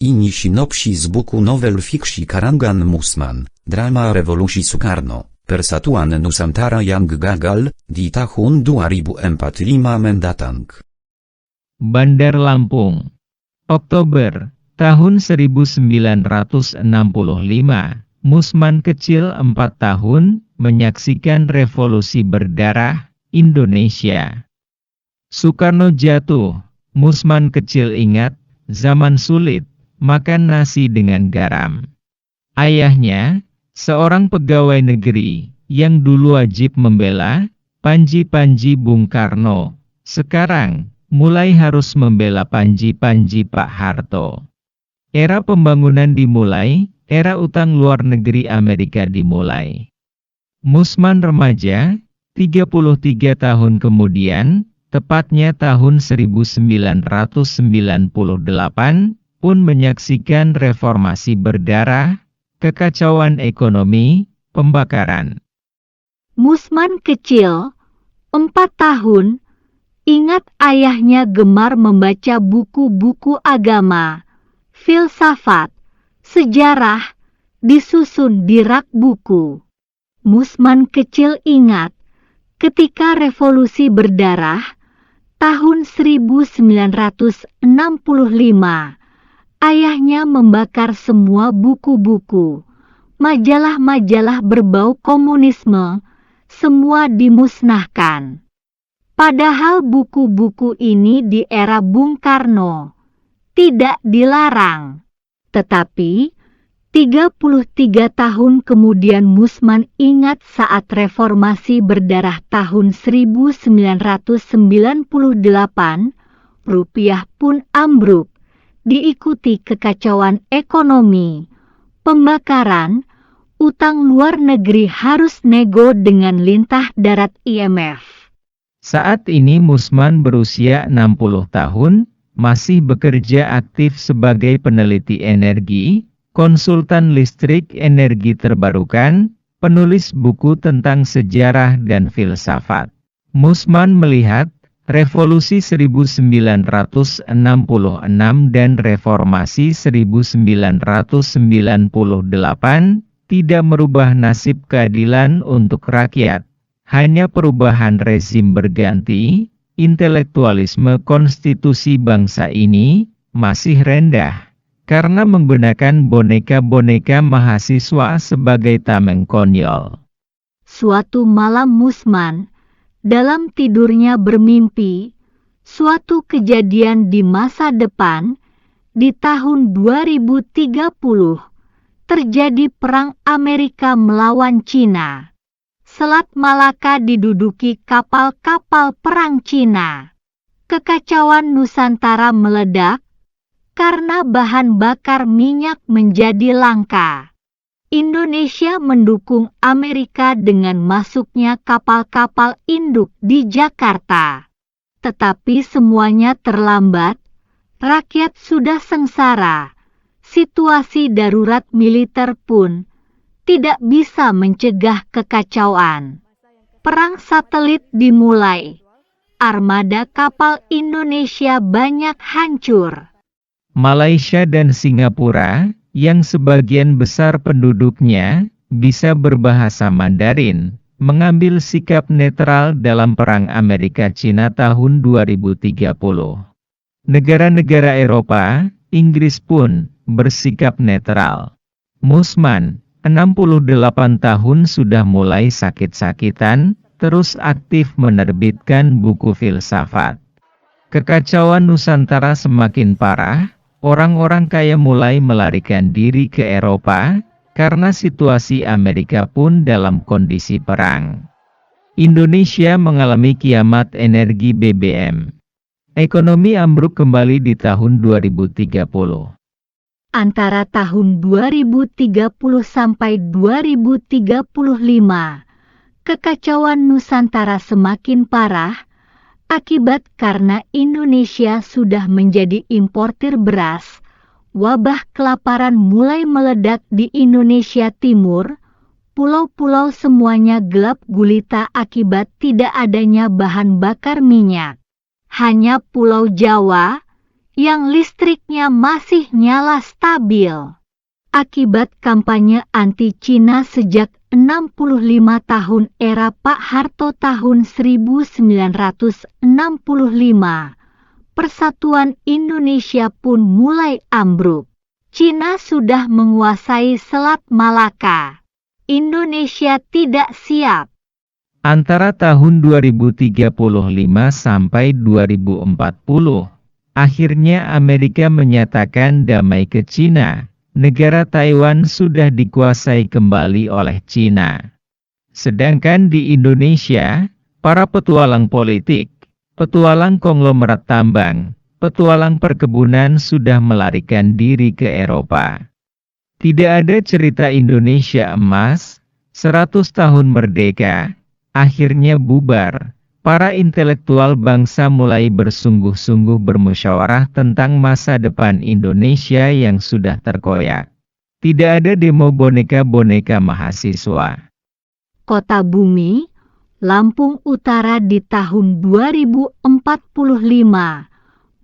Ini sinopsis buku novel fiksi karangan Musman, drama revolusi Soekarno, Persatuan Nusantara yang gagal, di tahun 2045 mendatang. Bandar Lampung, Oktober, tahun 1965, Musman kecil 4 tahun, menyaksikan revolusi berdarah, Indonesia. Soekarno jatuh, Musman kecil ingat, zaman sulit, makan nasi dengan garam. Ayahnya, seorang pegawai negeri, yang dulu wajib membela, panji-panji Bung Karno, sekarang, mulai harus membela panji-panji Pak Harto. Era pembangunan dimulai, era utang luar negeri Amerika dimulai. Musman remaja, 33 tahun kemudian, tepatnya tahun 1998, pun menyaksikan reformasi berdarah, kekacauan ekonomi, pembakaran. Musman kecil, 4 tahun, ingat ayahnya gemar membaca buku-buku agama, filsafat, sejarah, disusun di rak buku. Musman kecil ingat, ketika revolusi berdarah, tahun 1965, ayahnya membakar semua buku-buku, majalah-majalah berbau komunisme, semua dimusnahkan. Padahal buku-buku ini di era Bung Karno tidak dilarang. Tetapi, 33 tahun kemudian Musman ingat saat reformasi berdarah tahun 1998, rupiah pun ambruk, diikuti kekacauan ekonomi, pembakaran, utang luar negeri harus nego dengan lintah darat IMF. Saat ini Musman berusia 60 tahun, masih bekerja aktif sebagai peneliti energi, konsultan listrik energi terbarukan, penulis buku tentang sejarah dan filsafat. Musman melihat, Revolusi 1966 dan Reformasi 1998 tidak merubah nasib keadilan untuk rakyat. Hanya perubahan rezim berganti, intelektualisme konstitusi bangsa ini masih rendah karena menggunakan boneka-boneka mahasiswa sebagai tameng konyol. Suatu malam Musman dalam tidurnya bermimpi, suatu kejadian di masa depan, di tahun 2030, terjadi perang Amerika melawan Cina. Selat Malaka diduduki kapal-kapal perang Cina. Kekacauan Nusantara meledak, karena bahan bakar minyak menjadi langka. Indonesia mendukung Amerika dengan masuknya kapal-kapal induk di Jakarta. Tetapi semuanya terlambat, rakyat sudah sengsara, situasi darurat militer pun tidak bisa mencegah kekacauan. Perang satelit dimulai, armada kapal Indonesia banyak hancur. Malaysia dan Singapura, yang sebagian besar penduduknya bisa berbahasa Mandarin, mengambil sikap netral dalam Perang Amerika-Cina tahun 2030. Negara-negara Eropa, Inggris pun bersikap netral. Musman, 68 tahun sudah mulai sakit-sakitan, terus aktif menerbitkan buku filsafat. Kekacauan Nusantara semakin parah. Orang-orang kaya mulai melarikan diri ke Eropa, karena situasi Amerika pun dalam kondisi perang. Indonesia mengalami kiamat energi BBM. Ekonomi ambruk kembali di tahun 2030. Antara tahun 2030 sampai 2035, kekacauan Nusantara semakin parah, akibat karena Indonesia sudah menjadi importir beras, wabah kelaparan mulai meledak di Indonesia Timur, pulau-pulau semuanya gelap gulita akibat tidak adanya bahan bakar minyak. Hanya Pulau Jawa yang listriknya masih nyala stabil. Akibat kampanye anti-Cina sejak 65 tahun era Pak Harto tahun 1965, persatuan Indonesia pun mulai ambruk. Cina sudah menguasai Selat Malaka. Indonesia tidak siap. Antara tahun 2035 sampai 2040, akhirnya Amerika menyatakan damai ke Cina. Negara Taiwan sudah dikuasai kembali oleh Cina. Sedangkan di Indonesia, para petualang politik, petualang konglomerat tambang, petualang perkebunan sudah melarikan diri ke Eropa. Tidak ada cerita Indonesia emas, 100 tahun merdeka, akhirnya bubar. Para intelektual bangsa mulai bersungguh-sungguh bermusyawarah tentang masa depan Indonesia yang sudah terkoyak. Tidak ada demo boneka-boneka mahasiswa. Kota Bumi, Lampung Utara di tahun 2045.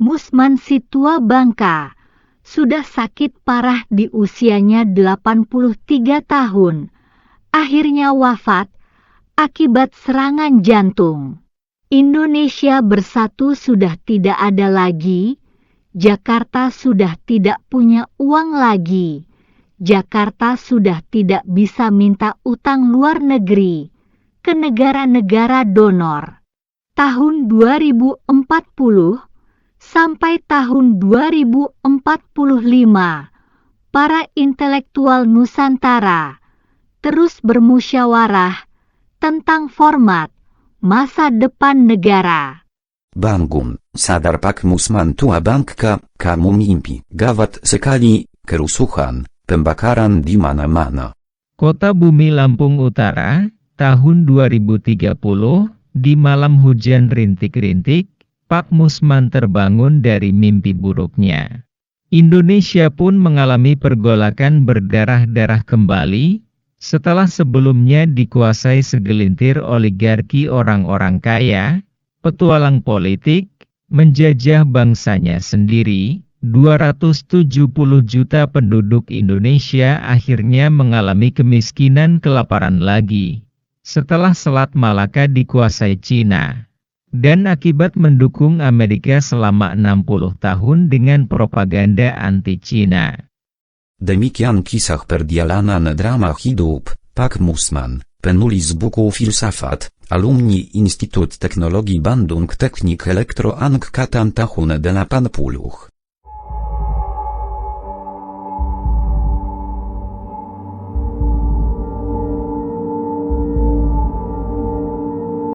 Musman si tua bangka, sudah sakit parah di usianya 83 tahun. Akhirnya wafat akibat serangan jantung. Indonesia bersatu sudah tidak ada lagi. Jakarta sudah tidak punya uang lagi. Jakarta sudah tidak bisa minta utang luar negeri ke negara-negara donor. Tahun 2040 sampai tahun 2045, para intelektual Nusantara terus bermusyawarah tentang format masa depan negara. Bangun, sadar Pak Musman tua bangka, kamu mimpi, gawat sekali, kerusuhan, pembakaran di mana-mana. Kota Bumi Lampung Utara, tahun 2030, di malam hujan rintik-rintik, Pak Musman terbangun dari mimpi buruknya. Indonesia pun mengalami pergolakan berdarah-darah kembali, setelah sebelumnya dikuasai segelintir oligarki orang-orang kaya, petualang politik, menjajah bangsanya sendiri. 270 juta penduduk Indonesia akhirnya mengalami kemiskinan kelaparan lagi, setelah Selat Malaka dikuasai Cina, dan akibat mendukung Amerika selama 60 tahun dengan propaganda anti-Cina. Demikian kisah perjalanan drama hidup Pak Musman, penulis buku Filsafat, alumni Instytut Teknologii Bandung Teknik Elektro Angkatan tahun 80.